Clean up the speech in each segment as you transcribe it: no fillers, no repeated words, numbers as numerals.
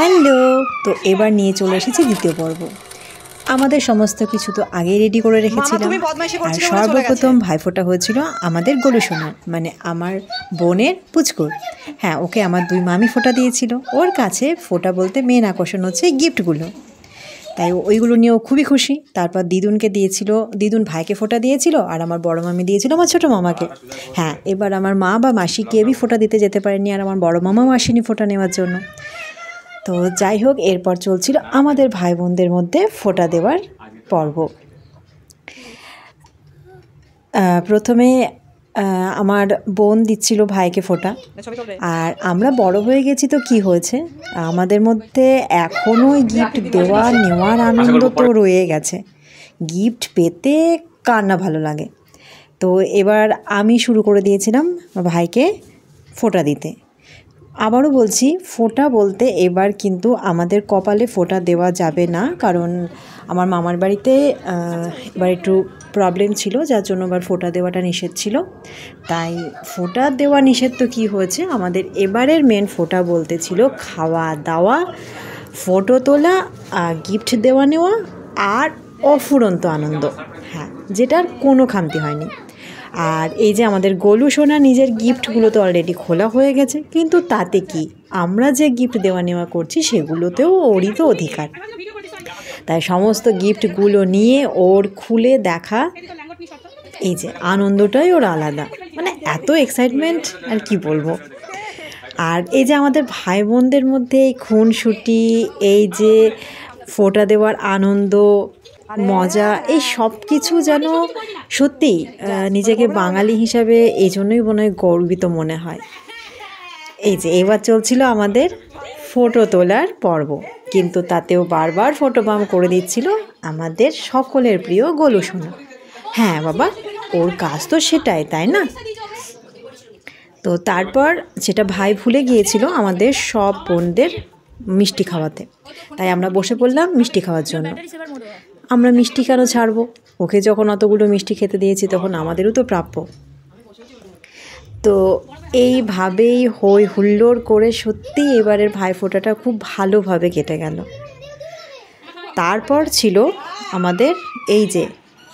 Hello, তো এবার নিয়ে চলে এসেছি দ্বিতীয় পর্ব। আমাদের সমস্ত কিছু তো আগেই রেডি করে রেখেছিলাম। আর সর্বপ্রথম ভাইফোঁটা হয়েছিল আমাদের গোলুসোনার, মানে আমার বোনের পুচকুর। হ্যাঁ, ওকে আমার দুই মামি ফোঁটা দিয়েছিল। ওর কাছে ফোঁটা বলতে মেন আকর্ষণ হচ্ছে গিফটগুলো, তাই ওইগুলো নিয়েও খুবই খুশি। তারপর দিদুনকে দিয়েছিল, দিদুন ভাইকে ফোঁটা দিয়েছিল, আর আমার বড় মামি দিয়েছিল আমার ছোটো মামাকে। হ্যাঁ, এবার আমার মা বা মাসি কেউই ফোঁটা দিতে যেতে পারেনি, আর আমার বড় মামাও আসেনি ফোঁটা নেওয়ার জন্য। তো যাই হোক, এরপর চলছিল আমাদের ভাই বোনদের মধ্যে ফোঁটা দেওয়ার পর্ব। প্রথমে আমার বোন দিচ্ছিল ভাইকে ফোঁটা, আর আমরা বড় হয়ে গেছি তো কি হয়েছে, আমাদের মধ্যে এখনও গিফট দেওয়া নেওয়ার আনন্দ তো রয়ে গেছে। গিফট পেতে কার না ভালো লাগে। তো এবার আমি শুরু করে দিয়েছিলাম ভাইকে ফোঁটা দিতে। আবারও বলছি, ফোঁটা বলতে এবার কিন্তু আমাদের কপালে ফোঁটা দেওয়া যাবে না, কারণ আমার মামার বাড়িতে এবার একটু প্রবলেম ছিল, যার জন্য এবার ফোঁটা দেওয়াটা নিষেধ ছিল। তাই ফোঁটা দেওয়া নিষেধ তো কী হয়েছে, আমাদের এবারের মেন ফোঁটা বলতে ছিল খাওয়া দাওয়া, ফটো তোলা, গিফট দেওয়া নেওয়া আর অফুরন্ত আনন্দ। হ্যাঁ, যেটার কোনো খামতি হয়নি। আর এই যে আমাদের গোলু সোনা নিজের গিফটগুলো তো অলরেডি খোলা হয়ে গেছে, কিন্তু তাতে কি, আমরা যে গিফট দেওয়া নেওয়া করছি সেগুলোতেও ওরই তো অধিকার। তাই সমস্ত গিফটগুলো নিয়ে ওর খুলে দেখা, এই যে আনন্দটাই ওর আলাদা, মানে এত এক্সাইটমেন্ট আর কি বলবো। আর এই যে আমাদের ভাই বোনদের মধ্যে এই খুনসুটি, এই যে ফোঁটা দেওয়ার আনন্দ মজা, এই সব কিছু যেন সত্যি নিজেকে বাঙালি হিসাবে এই জন্যই মনে হয় গর্বিত মনে হয়। এই যে এবার চলছিল আমাদের ফটো তোলার পর্ব, কিন্তু তাতেও বারবার ফটো বাম করে দিচ্ছিল আমাদের সকলের প্রিয় গোলু সোনা। হ্যাঁ বাবা, ওর কাজ তো সেটাই, তাই না? তো তারপর সেটা ভাই ভুলে গিয়েছিল আমাদের সব বোনদের মিষ্টি খাওয়াতে, তাই আমরা বসে পড়লাম মিষ্টি খাওয়ার জন্য। আমরা মিষ্টি কেন ছাড়বো, ওকে যখন অতগুলো মিষ্টি খেতে দিয়েছি তখন আমাদেরও তো প্রাপ্য। তো এইভাবেই হই হুল্লোড় করে সত্যি এবারের ভাইফোঁটাটা খুব ভালোভাবে কেটে গেল। তারপর ছিল আমাদের এই যে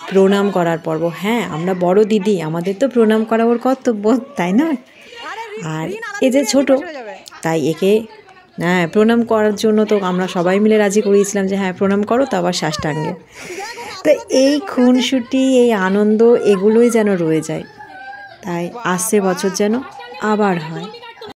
প্রণাম করার পর্ব। হ্যাঁ, আমরা বড় দিদি, আমাদের তো প্রণাম করা ওর কর্তব্য, তাই না? আর এই যে ছোট, তাই একে হ্যাঁ প্রণাম করার জন্য তো আমরা সবাই মিলে রাজি করিয়েছিলাম যে হ্যাঁ প্রণাম করো, তো আবার সাষ্টাঙ্গে। তো এই খুনসুটি, এই আনন্দ, এগুলোই যেন রয়ে যায়। তাই আসছে বছর যেন আবার হয়।